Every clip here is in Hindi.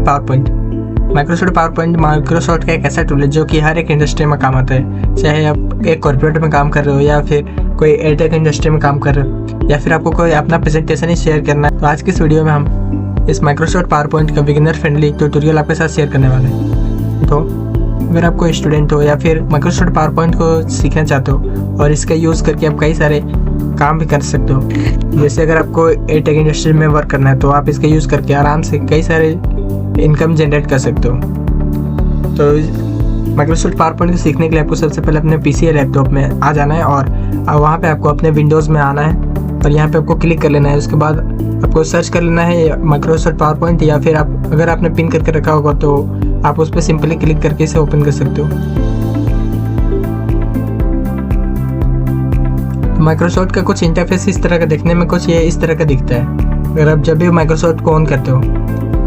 Power point. Microsoft power point Microsoft का एक ऐसा टूल है जो कि हर एक इंडस्ट्री में काम आता है, चाहे आप एक कॉर्पोरेट में काम कर रहे हो या फिर कोई एयरटेक इंडस्ट्री में काम कर रहे हो या फिर आपको कोई अपना प्रेजेंटेशन ही शेयर करना है। तो आज की इस वीडियो में हम इस माइक्रोसॉफ्ट पावर पॉइंट का बिगिनर फ्रेंडली ट्यूटोरियल आपके साथ शेयर करने वाले हैं। तो अगर आप कोई स्टूडेंट हो या फिर माइक्रोसॉफ्ट पावर पॉइंट को सीखना चाहते हो और इसका यूज़ करके आप कई सारे काम भी कर सकते हो, जैसे अगर आपको एयरटेक इंडस्ट्री में वर्क करना है तो आप इसका यूज़ करके आराम से कई सारे इनकम जनरेट कर सकते हो। तो माइक्रोसॉफ्ट पावर पॉइंट को सीखने के लिए आपको सबसे पहले अपने पीसी या लैपटॉप में आ जाना है और वहाँ पे आपको अपने विंडोज़ में आना है और यहाँ पे आपको क्लिक कर लेना है। उसके बाद आपको सर्च कर लेना है माइक्रोसॉफ्ट पावर पॉइंट, या फिर आप अगर आपने पिन करके रखा होगा तो आप उस पर सिंपली क्लिक करके इसे ओपन कर सकते हो। माइक्रोसॉफ्ट का कुछ इंटरफेस इस तरह का देखने में कुछ ये इस तरह का दिखता है। अगर आप जब भी माइक्रोसॉफ्ट को ऑन करते हो,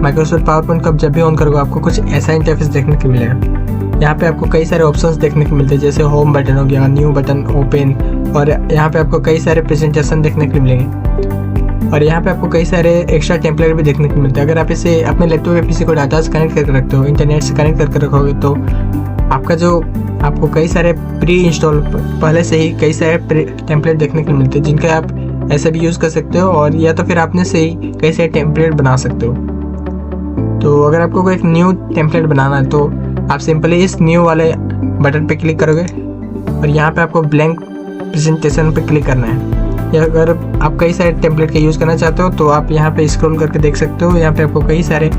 माइक्रोसॉफ्ट पावर पॉइंट को आप जब भी ऑन करोगे आपको कुछ ऐसा इंटरफेस देखने को मिलेगा। यहाँ पे आपको कई सारे ऑप्शंस देखने को मिलते हैं, जैसे होम बटन हो गया, न्यू बटन, ओपन, और यहाँ पे आपको कई सारे प्रेजेंटेशन देखने को मिलेंगे और यहाँ पे आपको कई सारे एक्स्ट्रा टेम्पलेट भी देखने को मिलते हैं। अगर आप इसे अपने लैपटॉप या पीसी को डाटा से कनेक्ट करके रखते हो, इंटरनेट से कनेक्ट करके रखोगे तो आपको कई सारे प्री इंस्टॉल पहले से ही कई सारे टेम्पलेट देखने को मिलते हैं जिनका आप ऐसे भी यूज़ कर सकते हो, और या तो फिर आपने से ही कई सारे टेम्पलेट बना सकते हो। तो अगर आपको कोई एक न्यू टेम्पलेट बनाना है तो आप सिंपली इस न्यू वाले बटन पे क्लिक करोगे और यहाँ पे आपको ब्लैंक प्रेजेंटेशन पे क्लिक करना है। या अगर आप कई सारे टेम्पलेट का यूज़ करना चाहते हो तो आप यहाँ पे स्क्रॉल करके देख सकते हो। यहाँ पे आपको कई सारे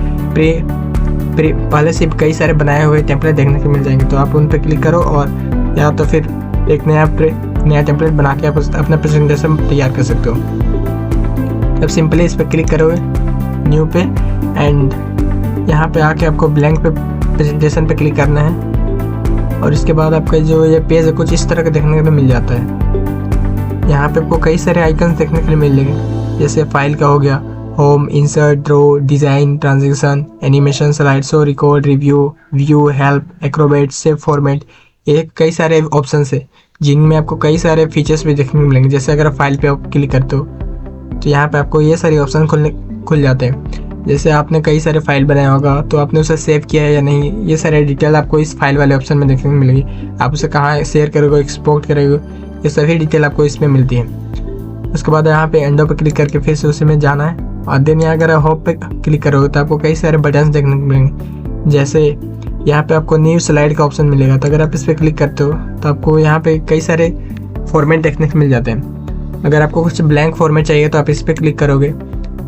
पहले से कई सारे बनाए हुए टेम्पलेट देखने को मिल जाएंगे, तो आप उन पर क्लिक करो और या तो फिर एक नया टेम्पलेट बना के आप अपना प्रेजेंटेशन तैयार कर सकते हो। अब सिंपली इस पर क्लिक करोगे न्यू पे, एंड यहाँ पे आके आपको ब्लैंक पे प्रेजेंटेशन पे क्लिक करना है और इसके बाद आपका जो ये पेज है कुछ इस तरह का देखने को मिल जाता है। यहाँ पे आपको कई सारे आइकन्स देखने के लिए मिलेंगे, जैसे फाइल का हो गया, home, insert, draw, design, transaction, animation, slide show, record, review, view, help, Acrobat, save format. ये कई सारे ऑप्शन है जिनमें आपको कई सारे फीचर्स भी देखने को मिलेंगे। जैसे अगर फाइल पे आप क्लिक करते हो तो यहाँ पे आपको ये सारे ऑप्शन खुल जाते हैं। जैसे आपने कई सारे फाइल बनाया होगा तो आपने उसे सेव किया है या नहीं, ये सारे डिटेल आपको इस फाइल वाले ऑप्शन में देखने को मिलेगी। आप उसे कहाँ शेयर करोगे, एक्सपोर्ट करोगे, ये सभी डिटेल आपको इसमें मिलती है। उसके बाद यहाँ पे एंडो पे क्लिक करके फिर से उसी में जाना है और देन यहाँ अगर होम पे क्लिक करोगे तो आपको कई सारे बटन्स देखने को मिलेंगे। जैसे यहाँ पे आपको न्यू स्लाइड का ऑप्शन मिलेगा, तो अगर आप इस पर क्लिक करते हो तो आपको यहाँ पे कई सारे फॉर्मेट देखने को मिल जाते हैं। अगर आपको कुछ ब्लैंक फॉर्मेट चाहिए तो आप इस पर क्लिक करोगे,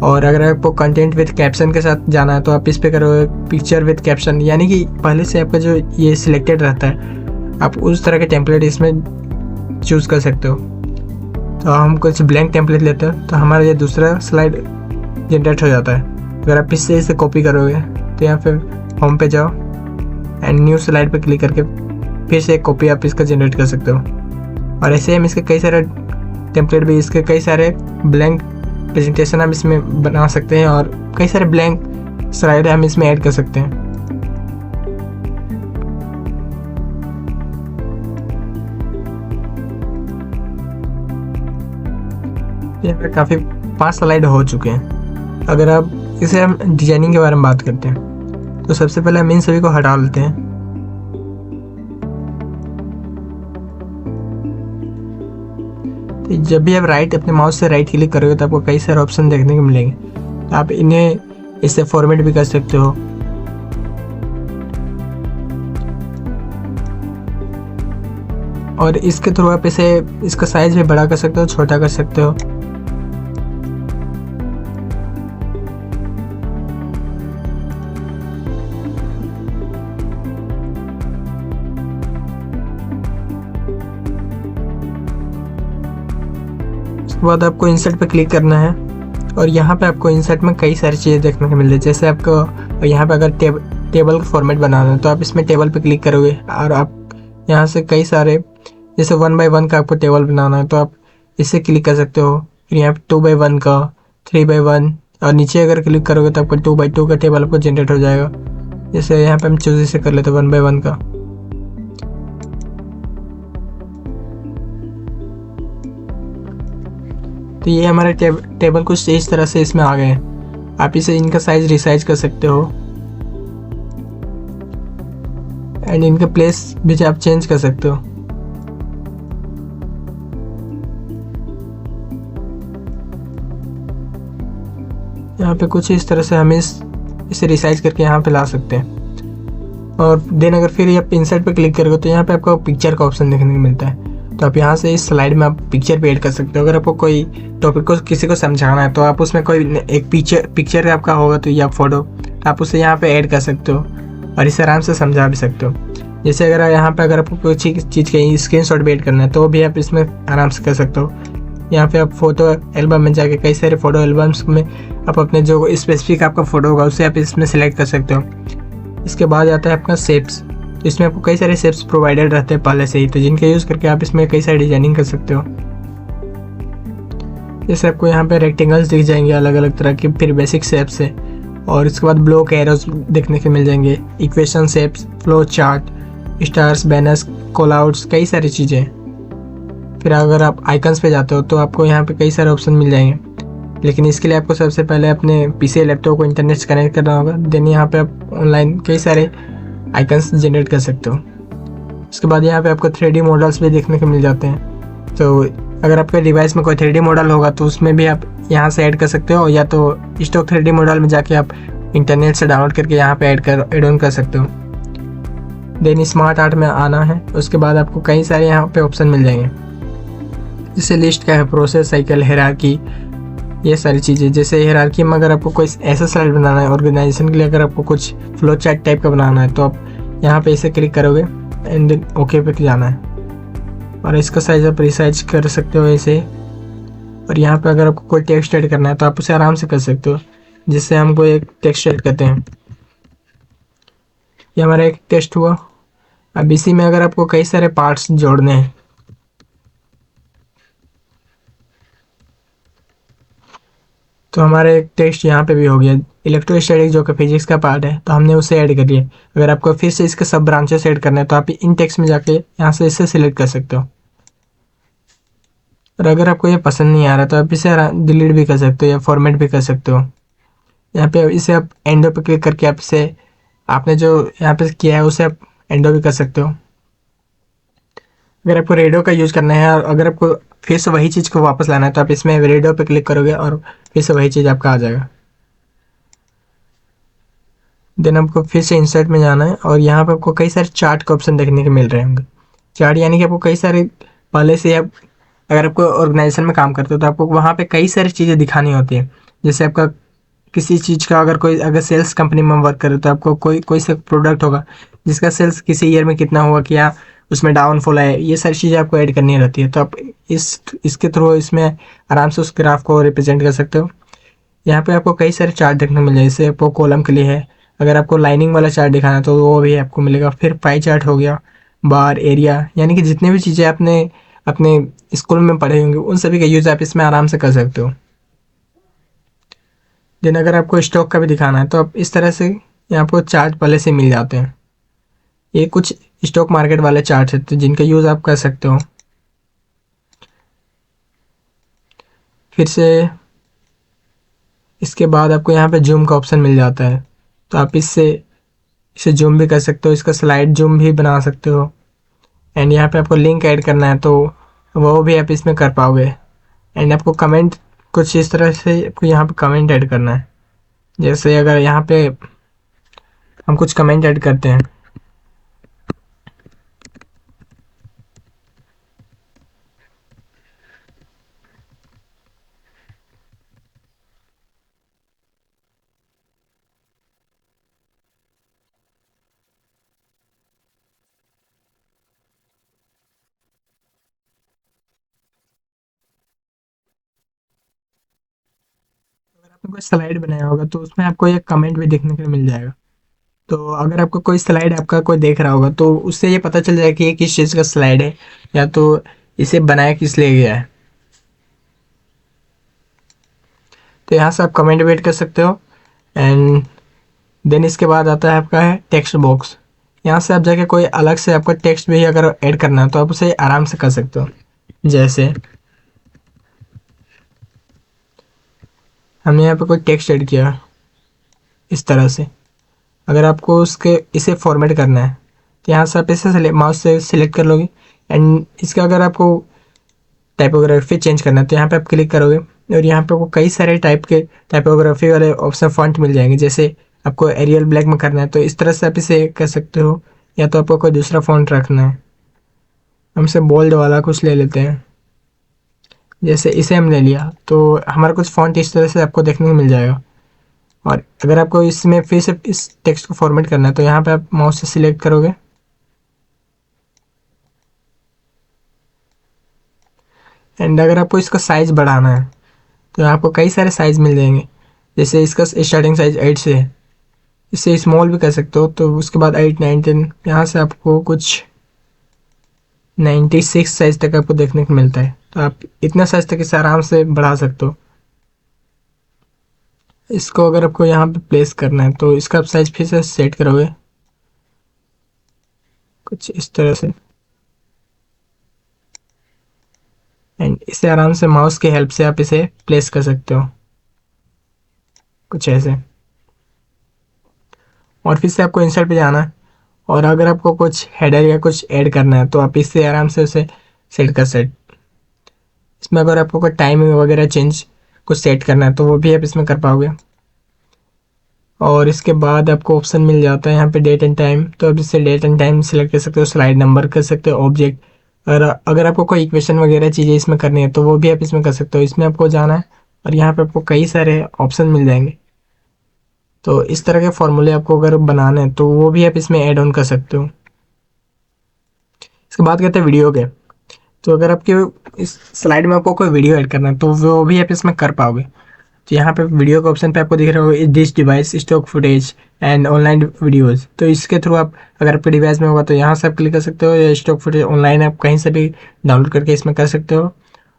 और अगर आपको कंटेंट विद कैप्शन के साथ जाना है तो आप इस पे करोगे पिक्चर विद कैप्शन, यानी कि पहले से आपका जो ये सिलेक्टेड रहता है आप उस तरह के टेम्पलेट इसमें चूज़ कर सकते हो। तो हम कुछ ब्लैंक टेम्पलेट लेते हैं तो हमारा ये दूसरा स्लाइड जनरेट हो जाता है। अगर आप इससे इसे कॉपी करोगे तो यहाँ पे होम पे जाओ एंड न्यू स्लाइड पे क्लिक करके फिर से एक कॉपी आप इसका जनरेट कर सकते हो। और ऐसे हम इसके कई सारे टेम्पलेट भी, इसके कई सारे ब्लैंक प्रेजेंटेशन हम इसमें बना सकते हैं और कई सारे ब्लैंक स्लाइड हम इसमें ऐड कर सकते हैं। यहाँ पे काफ़ी 5 स्लाइड हो चुके हैं। अगर आप इसे हम डिजाइनिंग के बारे में बात करते हैं तो सबसे पहले हम इन सभी को हटा लेते हैं। तो जब भी आप अपने माउस से राइट क्लिक करोगे तो आपको कई सारे ऑप्शन देखने को मिलेंगे, तो आप इन्हें इससे फॉर्मेट भी कर सकते हो। और इसके थ्रू आप इसका साइज भी बड़ा कर सकते हो, छोटा कर सकते हो। उसके बाद आपको इंसर्ट पे क्लिक करना है और यहाँ पे आपको इंसर्ट में कई सारी चीज़ें देखने को मिल रही है। जैसे आपको यहाँ पे अगर टेबल का फॉर्मेट बनाना है तो आप इसमें टेबल पे क्लिक करोगे और आप यहाँ से कई सारे, जैसे 1 by 1 का आपको टेबल बनाना है तो आप इससे क्लिक कर सकते हो। फिर यहाँ पे 2 by 1 का, 3 by 1, और नीचे अगर क्लिक करोगे तो आपको 2 by 2 का टेबल आपको जनरेट हो जाएगा। जैसे यहाँ पे हम चूज इसे कर लेते हैं 1 by 1 का। तो ये हमारे टेबल कुछ इस तरह से इसमें आ गए हैं। आप इसे इनका साइज रिसाइज कर सकते हो एंड इनके प्लेस भी आप चेंज कर सकते हो। यहाँ पे कुछ इस तरह से हम इसे रिसाइज करके यहाँ पे ला सकते हैं। और देन अगर फिर आप इंसर्ट पे क्लिक करोगे तो यहाँ पे आपको पिक्चर का ऑप्शन देखने को मिलता है। तो आप यहाँ से इस स्लाइड में आप पिक्चर भी ऐड कर सकते हो। अगर आपको कोई टॉपिक को किसी को समझाना है तो आप उसमें कोई एक पिक्चर आपका होगा तो या फोटो आप उसे यहाँ पे ऐड कर सकते हो और इसे आराम से समझा भी सकते हो। जैसे अगर यहाँ पे अगर आपको कोई चीज़ का स्क्रीनशॉट भी ऐड करना है तो भी आप इसमें आराम से कर सकते हो। यहाँ पे आप फोटो एल्बम में जाके कई सारे फोटो एल्बम्स में आप अपने जो स्पेसिफिक आपका फोटो होगा उसे आप इसमें सेलेक्ट कर सकते हो। इसके बाद आता है आपका शेप्स। तो इसमें आपको कई सारे शेप्स प्रोवाइडेड रहते हैं पहले से ही, तो जिनका यूज़ करके आप इसमें कई सारी डिजाइनिंग कर सकते हो। जैसे आपको यहाँ पे रेक्टेंगल्स दिख जाएंगे अलग अलग तरह के, फिर बेसिक शेप्स है, और इसके बाद ब्लॉक एरोज देखने के मिल जाएंगे, equation shapes, flow chart, stars, banners, call outs, कई सारी चीज़ें। फिर अगर आप आइकन्स पे जाते हो तो आपको यहाँ पे कई सारे ऑप्शन मिल जाएंगे, लेकिन इसके लिए आपको सबसे पहले अपने पीसी लैपटॉप को इंटरनेट से कनेक्ट करना होगा। देन यहाँ पे आप ऑनलाइन कई सारे आइकन्स जनरेट कर सकते हो। उसके बाद यहाँ पे आपको 3D मॉडल्स भी देखने को मिल जाते हैं। तो अगर आपके डिवाइस में कोई 3D मॉडल होगा तो उसमें भी आप यहाँ से ऐड कर सकते हो, या तो स्टॉक 3D मॉडल में जाके आप इंटरनेट से डाउनलोड करके यहाँ पे ऐड ऑन कर सकते हो। देन स्मार्ट आर्ट में आना है, उसके बाद आपको कई सारे यहाँ पे ऑप्शन मिल जाएंगे, जैसे लिस्ट का है, प्रोसेस, साइकिल, हायरार्की, ये सारी चीज़ें। जैसे हायरार्की में अगर आपको कोई ऐसा स्लाइड बनाना है ऑर्गेनाइजेशन के लिए, अगर आपको कुछ फ्लो चार्ट टाइप का बनाना है तो आप यहाँ पे इसे क्लिक करोगे एंड देन ओके पे जाना है, और इसका साइज आप रिसाइज कर सकते हो ऐसे। और यहाँ पे अगर आपको कोई टेक्स्ट ऐड करना है तो आप उसे आराम से कर सकते हो, जिससे हमको एक टेक्स्ट ऐड करते हैं। ये हमारा एक टेक्स्ट हुआ। अब इसी में अगर आपको कई सारे पार्ट्स जोड़ने हैं तो हमारा एक टेक्स्ट यहाँ पे भी हो गया। इलेक्ट्रोस्टैटिक जो कि फिजिक्स का पार्ट है तो हमने उसे ऐड कर लिया। अगर आपको फिर से इसके सब ब्रांचेस ऐड करना है तो आप इन टेक्स्ट में जाके यहाँ से इसे सिलेक्ट कर सकते हो। और अगर आपको ये पसंद नहीं आ रहा तो आप इसे डिलीट भी कर सकते हो या फॉर्मेट भी कर सकते हो। यहाँ पे इसे आप एंडो पे क्लिक करके आप इसे आपने जो यहाँ पे किया है उसे आप एंडो भी कर सकते हो। अगर आपको रेडियो का यूज़ करना है और अगर आपको फिर से वही चीज़ को वापस लाना है तो आप इसमें रेडियो पे क्लिक करोगे और फिर से वही चीज़ आपका आ जाएगा। देन आपको फिर से इंसर्ट में जाना है और यहाँ पे आपको कई सारे चार्ट के ऑप्शन देखने को मिल रहे होंगे। चार्ट यानी कि आपको कई सारे पहले से आप अगर आपको ऑर्गेनाइजेशन में काम करते हो तो आपको वहाँ पे कई सारी चीज़ें दिखानी होती है। जैसे आपका किसी चीज़ का अगर सेल्स कंपनी में वर्क करे तो आपको कोई सा प्रोडक्ट होगा जिसका सेल्स किसी ईयर में कितना हुआ, क्या उसमें डाउनफॉल है, ये सारी चीज़ें आपको ऐड करनी रहती है। तो आप इसके थ्रू इसमें आराम से उस ग्राफ को रिप्रेजेंट कर सकते हो। यहाँ पे आपको कई सारे चार्ट देखने को मिल जाए, जैसे आपको कॉलम के लिए है, अगर आपको लाइनिंग वाला चार्ट दिखाना है तो वो भी आपको मिलेगा। फिर पाई चार्ट हो गया, बार, एरिया, यानी कि जितने भी चीज़ें आपने अपने स्कूल में पढ़े होंगे उन सभी का यूज़ आप इसमें आराम से कर सकते हो। देन अगर आपको स्टॉक का भी दिखाना है तो आप इस तरह से यहाँ आपको चार्ट पहले से मिल जाते हैं। ये कुछ स्टॉक मार्केट वाले चार्ट है तो जिनका यूज़ आप कर सकते हो। फिर से इसके बाद आपको यहाँ पे जूम का ऑप्शन मिल जाता है, तो आप इसे जूम भी कर सकते हो, इसका स्लाइड जूम भी बना सकते हो। एंड यहाँ पे आपको लिंक ऐड करना है तो वो भी आप इसमें कर पाओगे। एंड आपको कमेंट कुछ इस तरह से आपको यहाँ पे कमेंट ऐड करना है। जैसे अगर यहाँ पे हम कुछ कमेंट ऐड करते हैं कोई स्लाइड बनाया होगा तो उसमें आपको एक कमेंट भी देखने को मिल जाएगा। तो अगर आपको कोई स्लाइड आपका कोई देख रहा होगा तो उससे ये पता चल जाएगा कि ये किस चीज़ का स्लाइड है या तो इसे बनाया किस लिए गया है। तो यहाँ से आप कमेंट भी ऐड कर सकते हो। एंड देन इसके बाद आता है आपका है टेक्स्ट बॉक्स। यहाँ से आप जाके कोई अलग से आपका टेक्स्ट भी अगर ऐड करना है तो आप उसे आराम से कर सकते हो। जैसे हमने यहाँ पे कोई टेक्स्ट ऐड किया इस तरह से, अगर आपको इसे फॉर्मेट करना है तो यहाँ से आप इसे माउस से सिलेक्ट कर लोगे एंड इसका अगर आपको टाइपोग्राफी चेंज करना है तो यहाँ पे आप क्लिक करोगे और यहाँ पे आपको कई सारे टाइप के टाइपोग्राफी वाले ऑप्शन फॉन्ट मिल जाएंगे। जैसे आपको एरियल ब्लैक में करना है तो इस तरह से आप इसे कर सकते हो, या तो आपको कोई दूसरा फॉन्ट रखना है। हमसे बोल्ड वाला कुछ ले लेते हैं, जैसे इसे हम ले लिया तो हमारा कुछ फॉन्ट इस तरह से आपको देखने को मिल जाएगा। और अगर आपको इसमें फिर से इस टेक्स्ट को फॉर्मेट करना है तो यहाँ पे आप माउस से सिलेक्ट करोगे एंड अगर आपको इसका साइज बढ़ाना है तो आपको कई सारे साइज मिल जाएंगे। जैसे इसका स्टार्टिंग साइज 8 से है, इससे स्मॉल भी कर सकते हो। तो उसके बाद 8, 9, 10, यहाँ से आपको कुछ 96 साइज तक आपको देखने को मिलता है। तो आप इतना साइज तक इसे आराम से बढ़ा सकते हो। इसको अगर आपको यहाँ पे प्लेस करना है तो इसका आप साइज फिर से सेट करोगे कुछ इस तरह से एंड इसे आराम से माउस की हेल्प से आप इसे प्लेस कर सकते हो कुछ ऐसे। और फिर से आपको इंसर्ट पे जाना है और अगर आपको कुछ हेडर या कुछ ऐड करना है तो आप इससे आराम से उसे सेट। इसमें अगर आपको कोई टाइमिंग वगैरह चेंज कुछ सेट करना है तो वो भी आप इसमें कर पाओगे। और इसके बाद आपको ऑप्शन मिल जाता है यहाँ पे डेट एंड टाइम, तो आप इससे डेट एंड टाइम सेलेक्ट कर सकते हो, स्लाइड नंबर कर सकते हो, ऑब्जेक्ट। और अगर आपको कोई इक्वेशन वगैरह चीज़ें इसमें करनी है तो वो भी आप इसमें कर सकते हो। इसमें आपको जाना है और यहाँ पे आपको कई सारे ऑप्शन मिल जाएंगे। तो इस तरह के फॉर्मूले आपको अगर बनाने हैं तो वो भी आप इसमें ऐड ऑन कर सकते हो। इसके बाद कहते हैं वीडियो के। तो अगर आपके इस स्लाइड में आपको कोई वीडियो ऐड करना है तो वो भी आप इसमें कर पाओगे। तो यहाँ पे वीडियो के ऑप्शन पे आपको दिख रहा होगा this device stock footage and online videos. तो इसके थ्रू आप अगर आपके डिवाइस में होगा तो यहाँ से आप क्लिक कर सकते हो, या स्टॉक फुटेज ऑनलाइन आप कहीं से भी डाउनलोड करके इसमें कर सकते हो।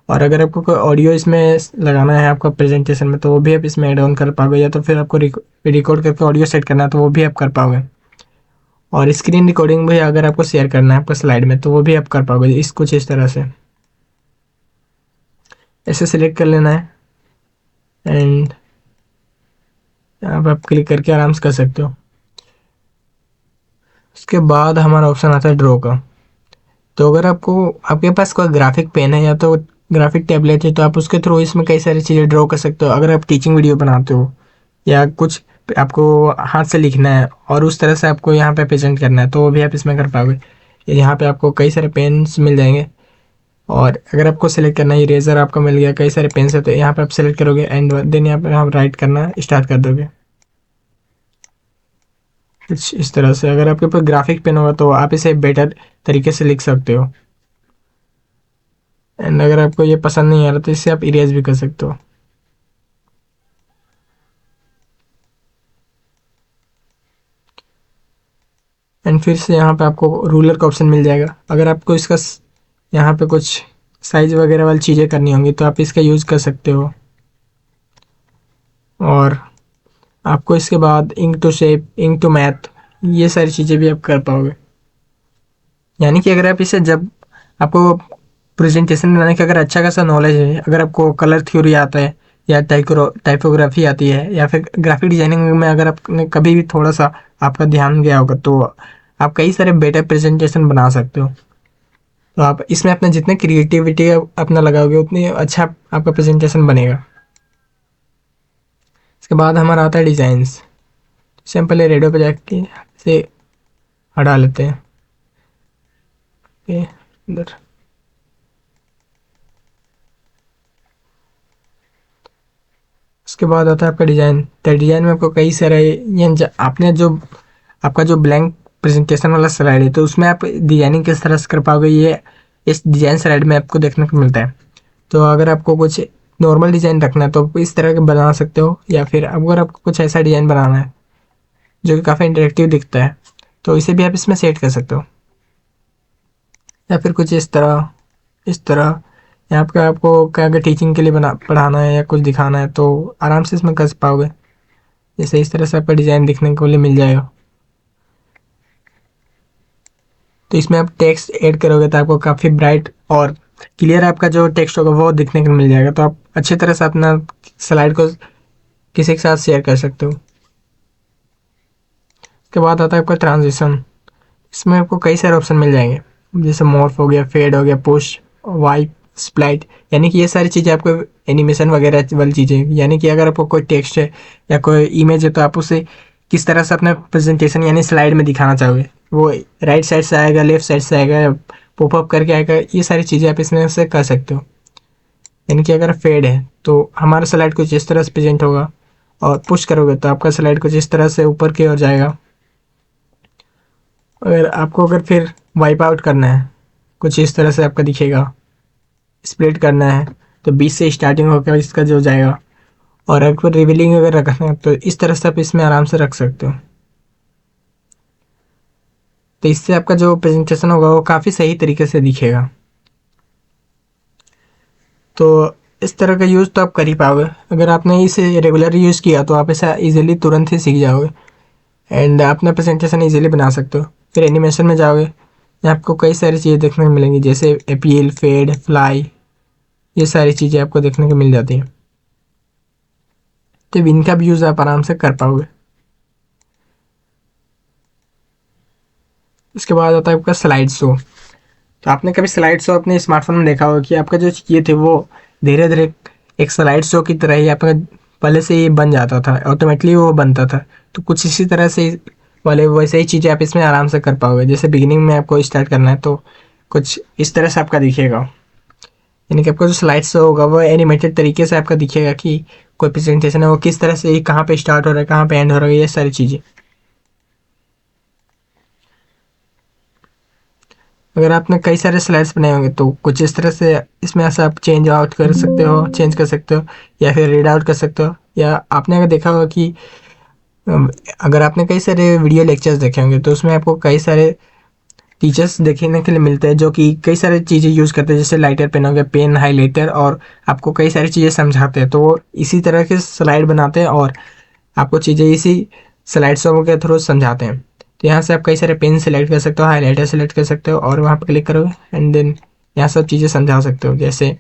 और अगर आपको कोई ऑडियो इसमें लगाना है आपका प्रेजेंटेशन में तो वो भी आप इसमें ऐड ऑन कर पाओगे, या तो फिर आपको रिकॉर्ड करके ऑडियो सेट करना है तो वो भी आप कर पाओगे। और स्क्रीन रिकॉर्डिंग भी अगर आपको शेयर करना है आपको स्लाइड में तो वो भी आप कर पाओगे इस कुछ इस तरह से। ऐसे सिलेक्ट कर लेना है एंड यहाँ पर आप क्लिक करके आराम से कर सकते हो। उसके बाद हमारा ऑप्शन आता है ड्रॉ का। तो अगर आपको आपके पास कोई ग्राफिक पेन है या तो ग्राफिक टैबलेट है तो आप उसके थ्रू इसमें कई सारी चीज़ें ड्रॉ कर सकते हो। अगर आप टीचिंग वीडियो बनाते हो या कुछ आपको हाथ से लिखना है और उस तरह से आपको यहाँ पे प्रेजेंट करना है तो वो भी आप इसमें कर पाओगे। यहाँ पे आपको कई सारे पेन्स मिल जाएंगे। और अगर आपको सेलेक्ट करना है इरेजर आपको मिल गया, कई सारे पेन्स है तो यहाँ पे आप सेलेक्ट करोगे एंड देन यहाँ पे आप राइट करना स्टार्ट कर दोगे कुछ इस तरह से। अगर आपके पास ग्राफिक पेन होगा तो आप इसे बेटर तरीके से लिख सकते हो। एंड अगर आपको ये पसंद नहीं आ रहा तो इससे आप इरेज भी कर सकते हो। एंड फिर से यहाँ पे आपको रूलर का ऑप्शन मिल जाएगा। अगर आपको इसका यहाँ पे कुछ साइज वगैरह वाली चीज़ें करनी होंगी तो आप इसका यूज़ कर सकते हो। और आपको इसके बाद इंक टू शेप, इंक टू मैथ, ये सारी चीज़ें भी आप कर पाओगे। यानी कि अगर आप इसे जब आपको प्रेजेंटेशन बनाने का अगर अच्छा खासा नॉलेज है, अगर आपको कलर थ्योरी आता है या टाइपोग्राफी आती है या फिर ग्राफिक डिजाइनिंग में अगर आपने कभी भी थोड़ा सा आपका ध्यान गया होगा तो आप कई सारे बेटर प्रेजेंटेशन बना सकते हो। तो आप इसमें अपने जितने क्रिएटिविटी अपना लगाओगे उतनी अच्छा आपका प्रेजेंटेशन बनेगा। इसके बाद हमारा आता है डिज़ाइंस। सिंपल है, रेडियो पे जाके से हटा लेते हैं इधर। उसके बाद आता है आपका डिज़ाइन। तो डिज़ाइन में आपको कई सारे ये आपने जो आपका जो ब्लैंक प्रेजेंटेशन वाला स्लाइड है तो उसमें आप डिजाइनिंग किस तरह से कर पाओगे ये इस डिज़ाइन स्लाइड में आपको देखने को मिलता है। तो अगर आपको कुछ नॉर्मल डिज़ाइन रखना है तो आप इस तरह के बना सकते हो, या फिर अगर आपको कुछ ऐसा डिज़ाइन बनाना है जो कि काफ़ी इंटरेक्टिव दिखता है तो इसे भी आप इसमें सेट कर सकते हो। या फिर कुछ इस तरह यहाँ पे आपको क्या अगर टीचिंग के लिए बना पढ़ाना है या कुछ दिखाना है तो आराम से इसमें कर पाओगे। जैसे इस तरह से आपका डिज़ाइन दिखने को लिए मिल जाएगा। तो इसमें आप टेक्स्ट ऐड करोगे तो आपको काफ़ी ब्राइट और क्लियर आपका जो टेक्स्ट होगा वो देखने को मिल जाएगा। तो आप अच्छी तरह से अपना स्लाइड को किसी के साथ शेयर कर सकते हो। उसके बाद आता है आपका ट्रांजिशन। इसमें आपको कई सारे ऑप्शन मिल जाएंगे, जैसे मॉर्फ हो गया, फेड हो गया, पुश, वाइप, स्प्लाइट, यानी कि ये सारी चीज़ें आपको एनिमेशन वगैरह वाली चीज़ें, यानी कि अगर आपको कोई टेक्स्ट है या कोई इमेज है तो आप उसे किस तरह से अपना प्रेजेंटेशन यानी स्लाइड में दिखाना चाहोगे, वो राइट साइड से आएगा, लेफ्ट साइड से आएगा, पॉपअप करके आएगा, ये सारी चीज़ें आप इसमें से कर सकते हो। यानी कि अगर फेड है तो हमारा स्लाइड कुछ इस तरह से प्रेजेंट होगा, और पुश करोगे तो आपका स्लाइड कुछ इस तरह से ऊपर की ओर जाएगा। अगर फिर वाइप आउट करना है, कुछ इस तरह से आपका दिखेगा। स्प्लिट करना है तो 20 से स्टार्टिंग होकर इसका जो जाएगा, और अगर रिवीलिंग अगर रखना है तो इस तरह से आप इसमें आराम से रख सकते हो। तो इससे आपका जो प्रेजेंटेशन होगा वो काफ़ी सही तरीके से दिखेगा। तो इस तरह का यूज़ तो आप कर ही पाओगे। अगर आपने इसे रेगुलर यूज़ किया तो आप ऐसा इजीली तुरंत ही सीख जाओगे, एंड अपना प्रेजेंटेशन इजीली बना सकते हो। फिर एनिमेशन में जाओगे, यहाँ आपको कई सारी चीज़ें देखने को मिलेंगी, जैसे अपील, फेड, फ्लाई, ये सारी चीज़ें आपको देखने को मिल जाती हैं। तो इनका भी यूज़ आप आराम से कर पाओगे। इसके बाद आता है आपका स्लाइड शो। तो आपने कभी स्लाइड शो अपने स्मार्टफोन में देखा होगा कि आपका जो ये थे वो धीरे धीरे एक स्लाइड शो की तरह ही आपका पहले से ही बन जाता था, ऑटोमेटिकली वो बनता था। तो कुछ इसी तरह से वाले वैसे ही चीज़ें आप इसमें आराम से कर पाओगे। जैसे बिगिनिंग में आपको स्टार्ट करना है तो कुछ इस तरह से आपका दिखेगा, यानी कि आपका जो स्लाइड शो होगा वो एनिमेटेड तरीके से आपका दिखेगा कि कोई प्रेजेंटेशन है वो किस तरह से कहाँ पे स्टार्ट हो रहा है, कहाँ पे एंड हो रहा है, ये सारी चीज़ें। अगर आपने कई सारे स्लाइड्स बनाए होंगे तो कुछ इस तरह से इसमें ऐसा आप चेंज आउट कर सकते हो, चेंज कर सकते हो, या फिर रीड आउट कर सकते हो। या आपने अगर देखा होगा कि अगर आपने कई सारे वीडियो लेक्चर्स देखे होंगे तो उसमें आपको कई सारे टीचर्स देखने के लिए मिलते हैं जो कि कई सारी चीज़ें यूज़ करते हैं, जैसे लाइटर पेन हो गया, पेन, हाईलाइटर, और आपको कई सारी चीज़ें समझाते हैं। तो वो इसी तरह के स्लाइड बनाते हैं और आपको चीज़ें इसी स्लाइड शो के थ्रू समझाते हैं। तो यहाँ से आप कई सारे पेन सेलेक्ट कर सकते हो, हाईलाइटर सेलेक्ट कर सकते हो, और वहाँ पर क्लिक करोगे एंड देन यहाँ सब चीज़ें समझा सकते हो। जैसे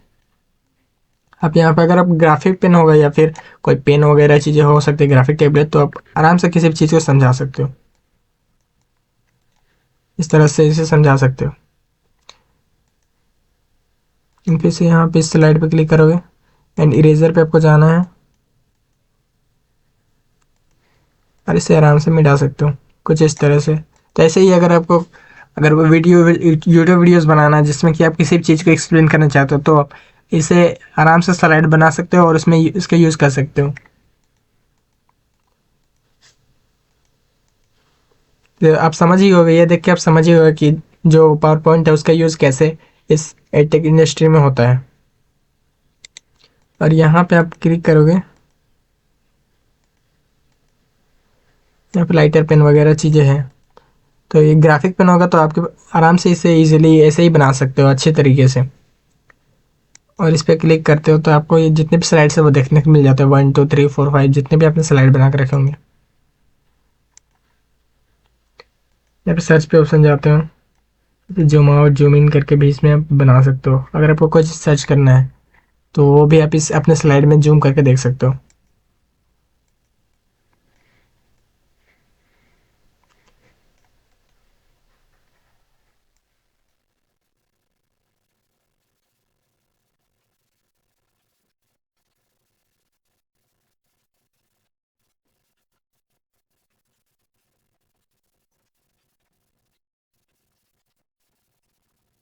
आप यहाँ पर अगर आप ग्राफिक पेन होगा या फिर कोई पेन वगैरह चीज़ें हो सकती है, ग्राफिक टेबलेट, तो आप आराम से किसी भी चीज़ को समझा सकते हो, इस तरह से इसे समझा सकते हो। फिर से यहाँ पे इस स्लाइड पे क्लिक करोगे एंड इरेजर पे आपको जाना है, और इसे आराम से मिटा सकते हो कुछ इस तरह से। तो ऐसे ही अगर वो यूट्यूब वीडियोस बनाना है जिसमें कि आप किसी भी चीज़ को एक्सप्लेन करना चाहते हो तो आप इसे आराम से स्लाइड बना सकते हो और उसमें इसका यूज़ कर सकते हो। तो आप समझ ही होगे, ये देख के आप समझ ही होगा कि जो पावर पॉइंट है उसका यूज़ कैसे इस एडटेक इंडस्ट्री में होता है। और यहाँ पे आप क्लिक करोगे, यहाँ पे लाइटर पेन वगैरह चीज़ें हैं। तो ये ग्राफिक पेन होगा तो आपके आराम से इसे इजीली ऐसे ही बना सकते हो अच्छे तरीके से। और इस पर क्लिक करते हो तो आपको ये जितने भी स्लाइड्स है वो देखने को मिल जाते हैं, 1 2 3 4 5, जितने भी आपने स्लाइड बना कर रखे होंगे। यहाँ पे सर्च पे ऑप्शन जाते हो, जूम आउट, जूम इन करके भी इसमें आप बना सकते हो। अगर आपको कुछ सर्च करना है तो वो भी आप इस अपने स्लाइड में जूम करके देख सकते हो।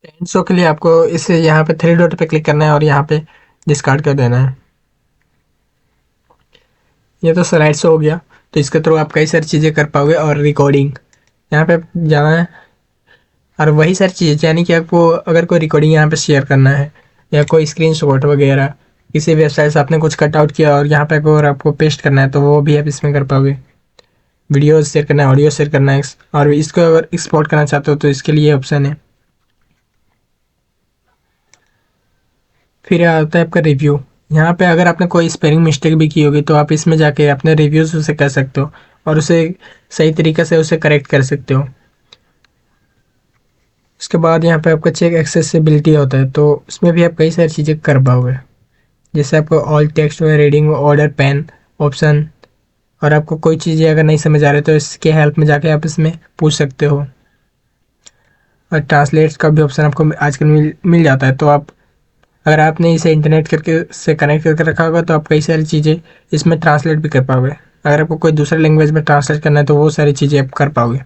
एंड शो के लिए आपको इसे यहाँ पे थ्री डॉट पे क्लिक करना है और यहाँ पे डिस्कार्ड कर देना है। ये तो स्लाइड शो हो गया, तो इसके थ्रू आप कई सारी चीज़ें कर पाओगे। और रिकॉर्डिंग, यहाँ पे जाना है और वही सारी चीज़ें, यानी कि आपको अगर कोई रिकॉर्डिंग यहाँ पे शेयर करना है या कोई स्क्रीनशॉट वगैरह किसी वेबसाइट से आपने कुछ कट आउट किया और यहाँ पे अगर आपको पेस्ट करना है तो वो भी आप इसमें कर पाओगे। वीडियो शेयर करना है, ऑडियो शेयर करना है, और इसको अगर एक्सपोर्ट करना चाहते हो तो इसके लिए ऑप्शन है। फिर आता है आपका रिव्यू। यहाँ पे अगर आपने कोई स्पेलिंग मिस्टेक भी की होगी तो आप इसमें जाके अपने रिव्यूज़ उसे कर सकते हो और उसे सही तरीके से उसे करेक्ट कर सकते हो। उसके बाद यहाँ पे आपका चेक एक्सेसिबिलिटी होता है, तो उसमें भी आप कई सारी चीज़ें कर पाओगे। जैसे आपको ऑल टेक्स्ट में रीडिंग ऑर्डर पेन ऑप्शन, और आपको कोई चीज़ें अगर नहीं समझ आ रही तो इसके हेल्प में जाके आप इसमें पूछ सकते हो। और ट्रांसलेट का भी ऑप्शन आपको आजकल मिल जाता है। तो आप अगर आपने इसे इंटरनेट करके से कनेक्ट करके रखा होगा तो आप कई सारी चीज़ें इसमें ट्रांसलेट भी कर पाओगे। अगर आपको कोई दूसरे लैंग्वेज में ट्रांसलेट करना है तो वो सारी चीज़ें आप कर पाओगे।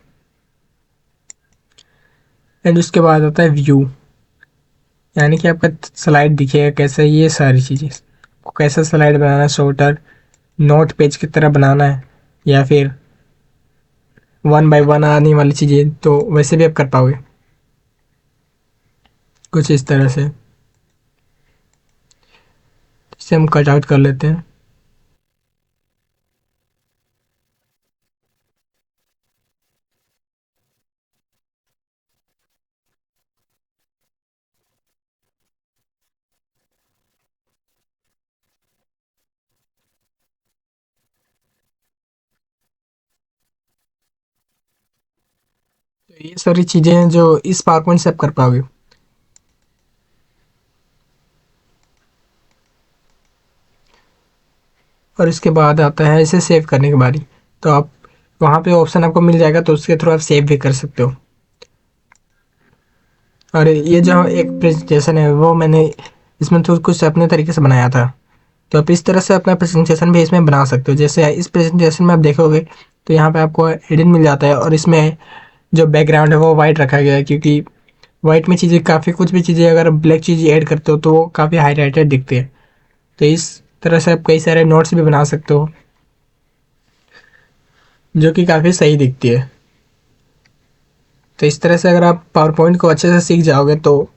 एंड उसके बाद आता है व्यू, यानी कि आपका स्लाइड दिखेगा कैसे, ये सारी चीज़ें कैसा स्लाइड बनाना है, शॉर्टर नोट पेज की तरह बनाना है या फिर 1 बाय 1 आने वाली चीज़ें, तो वैसे भी आप कर पाओगे कुछ इस तरह से। इसे हम कट आउट कर लेते हैं। तो ये सारी चीज़ें हैं जो इस पावर पॉइंट से आप कर पाओगे। और इसके बाद आता है इसे सेव करने की बारी। तो आप वहाँ पे ऑप्शन आपको मिल जाएगा, तो उसके थ्रू आप सेव भी कर सकते हो। और ये जो एक प्रेजेंटेशन है वो मैंने इसमें तो कुछ अपने तरीके से बनाया था। तो आप इस तरह से अपना प्रेजेंटेशन भी इसमें बना सकते हो। जैसे इस प्रेजेंटेशन में आप देखोगे तो यहाँ पे आपको एडिट मिल जाता है और इसमें जो बैकग्राउंड है वो वाइट रखा गया है, क्योंकि वाइट में चीज़ें काफ़ी कुछ भी चीज़ें अगर ब्लैक चीज़ ऐड करते हो तो वो काफ़ी हाईलाइटेड दिखती है। तो इस तरह से आप कई सारे नोट्स भी बना सकते हो जो कि काफ़ी सही दिखती है। तो इस तरह से अगर आप पावर पॉइंट को अच्छे से सीख जाओगे तो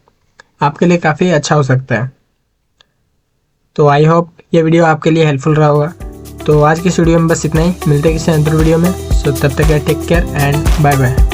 आपके लिए काफ़ी अच्छा हो सकता है। तो आई होप ये वीडियो आपके लिए हेल्पफुल रहा होगा। तो आज की इस वीडियो में बस इतना ही, मिलते हैं किसी अंदर वीडियो में। सो तब तक take care and bye bye.